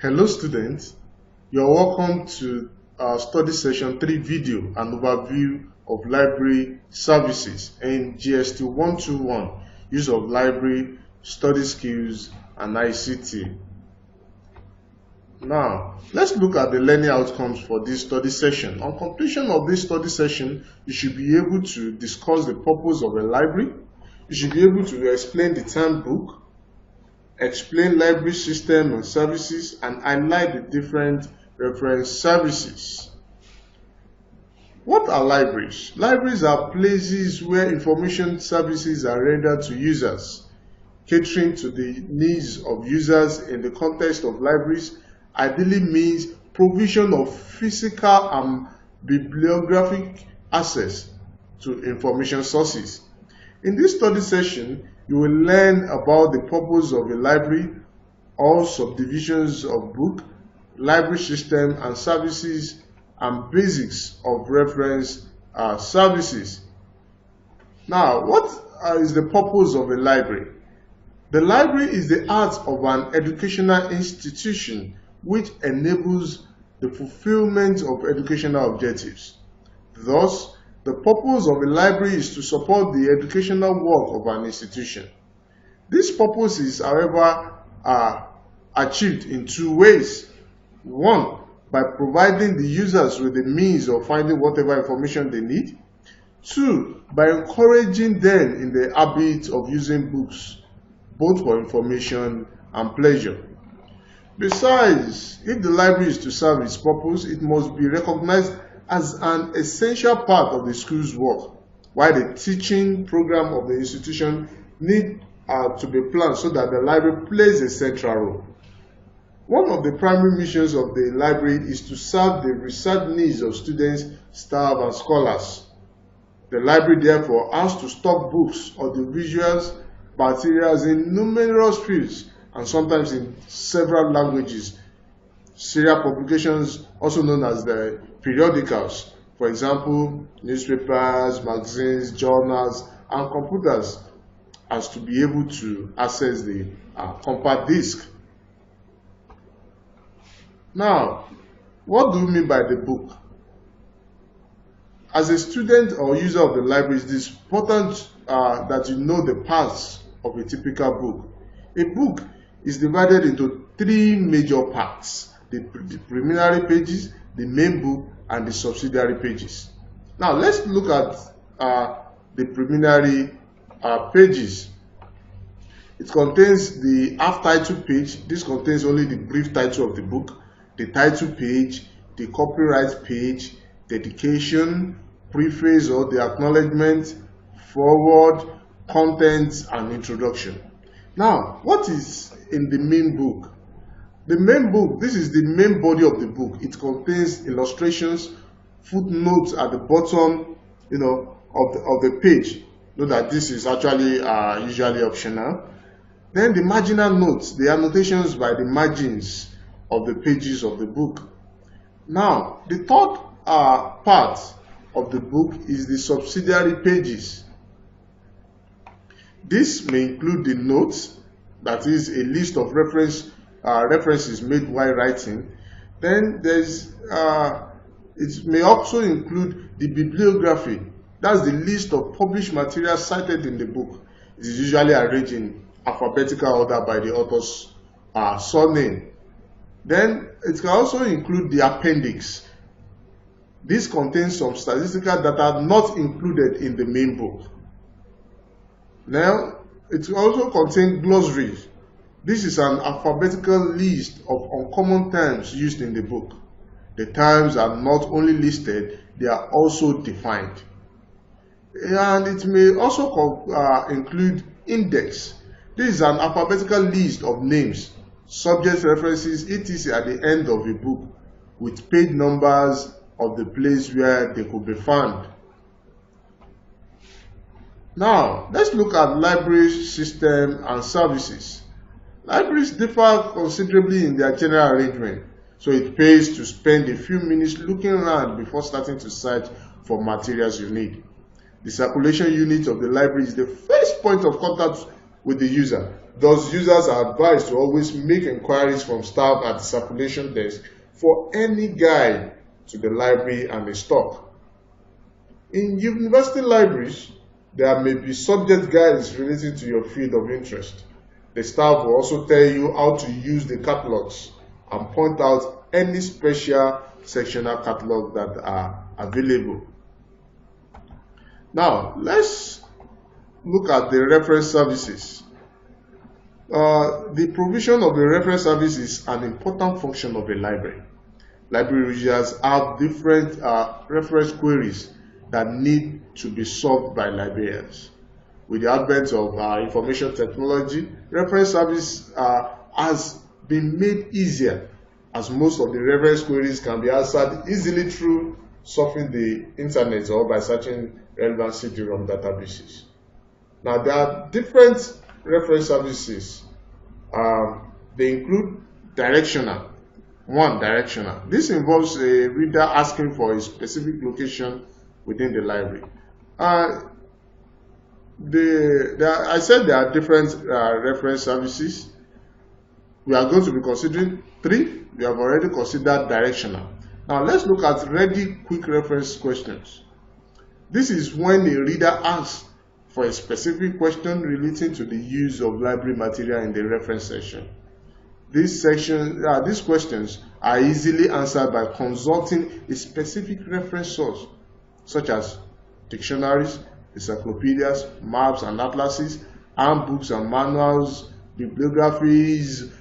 Hello students, you're welcome to our study session 3 video and overview of library services in GST 121, use of library, study skills and ICT. Now, let's look at the learning outcomes for this study session. On completion of this study session, you should be able to discuss the purpose of a library, you should be able to explain the term book, explain library system and services, and highlight the different reference services. What are libraries? Libraries are places where information services are rendered to users. Catering to the needs of users in the context of libraries ideally means provision of physical and bibliographic access to information sources. In this study session, you will learn about the purpose of a library, all subdivisions of book, library system and services, and basics of reference services. Now, what is the purpose of a library? The library is the heart of an educational institution which enables the fulfillment of educational objectives. Thus, the purpose of a library is to support the educational work of an institution. This purpose is, however, achieved in two ways. One, by providing the users with the means of finding whatever information they need. Two, by encouraging them in the habit of using books, both for information and pleasure. Besides, if the library is to serve its purpose, it must be recognized as an essential part of the school's work, while the teaching program of the institution need to be planned so that the library plays a central role. One of the primary missions of the library is to serve the research needs of students, staff, and scholars. The library therefore has to stock books, audiovisuals, materials in numerous fields and sometimes in several languages. Serial publications, also known as the periodicals, for example, newspapers, magazines, journals, and computers, as to be able to access the compact disc. Now, what do we mean by the book? As a student or user of the library, it is important that you know the parts of a typical book. A book is divided into three major parts: the preliminary pages, the main book, and the subsidiary pages. Now, let's look at the preliminary pages. It contains the half-title page. This contains only the brief title of the book, the title page, the copyright page, dedication, preface or the acknowledgement, foreword, contents, and introduction. Now, what is in the main book? The main book, this is the main body of the book. It contains illustrations, footnotes at the bottom, of the page. Note that this is actually usually optional. Then the marginal notes, the annotations by the margins of the pages of the book. Now, the third part of the book is the subsidiary pages. This may include the notes, that is a list of references made while writing. Then it may also include the bibliography. That's the list of published materials cited in the book. It is usually arranged in alphabetical order by the author's surname. Then it can also include the appendix. This contains some statistical data not included in the main book. Now, it also contains glossaries. This is an alphabetical list of uncommon terms used in the book. The terms are not only listed, they are also defined. And it may also include index. This is an alphabetical list of names, subject references, etc. at the end of a book, with page numbers of the place where they could be found. Now, let's look at library system and services. Libraries differ considerably in their general arrangement, so it pays to spend a few minutes looking around before starting to search for materials you need. The circulation unit of the library is the first point of contact with the user. Thus, users are advised to always make inquiries from staff at the circulation desk for any guide to the library and the stock. In university libraries, there may be subject guides relating to your field of interest. The staff will also tell you how to use the catalogs and point out any special sectional catalogs that are available. Now, let's look at the reference services. The provision of the reference service is an important function of a library. Library users have different reference queries that need to be solved by librarians. With the advent of information technology, reference service has been made easier, as most of the reference queries can be answered easily through surfing the internet or by searching relevant CD-ROM databases. Now, there are different reference services. They include directional. One, directional. This involves a reader asking for a specific location within the library. I said there are different reference services. We are going to be considering 3. We have already considered directional. Now let's look at ready quick reference questions. This is when a reader asks for a specific question relating to the use of library material in the reference section. These questions are easily answered by consulting a specific reference source, such as dictionaries, encyclopedias, maps and atlases, handbooks and manuals, bibliographies,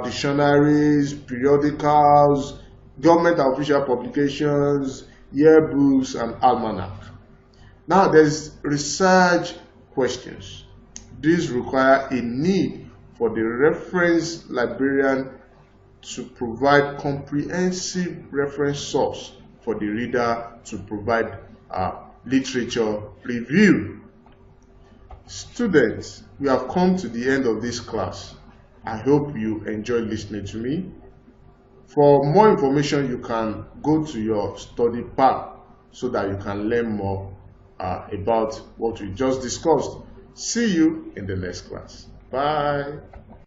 dictionaries, periodicals, government and official publications, yearbooks, and almanac. Now, there's research questions. These require a need for the reference librarian to provide comprehensive reference source for the reader to provide literature review. Students, we have come to the end of this class. I hope you enjoyed listening to me. For more information, you can go to your study pack so that you can learn more about what we just discussed. See you in the next class. Bye.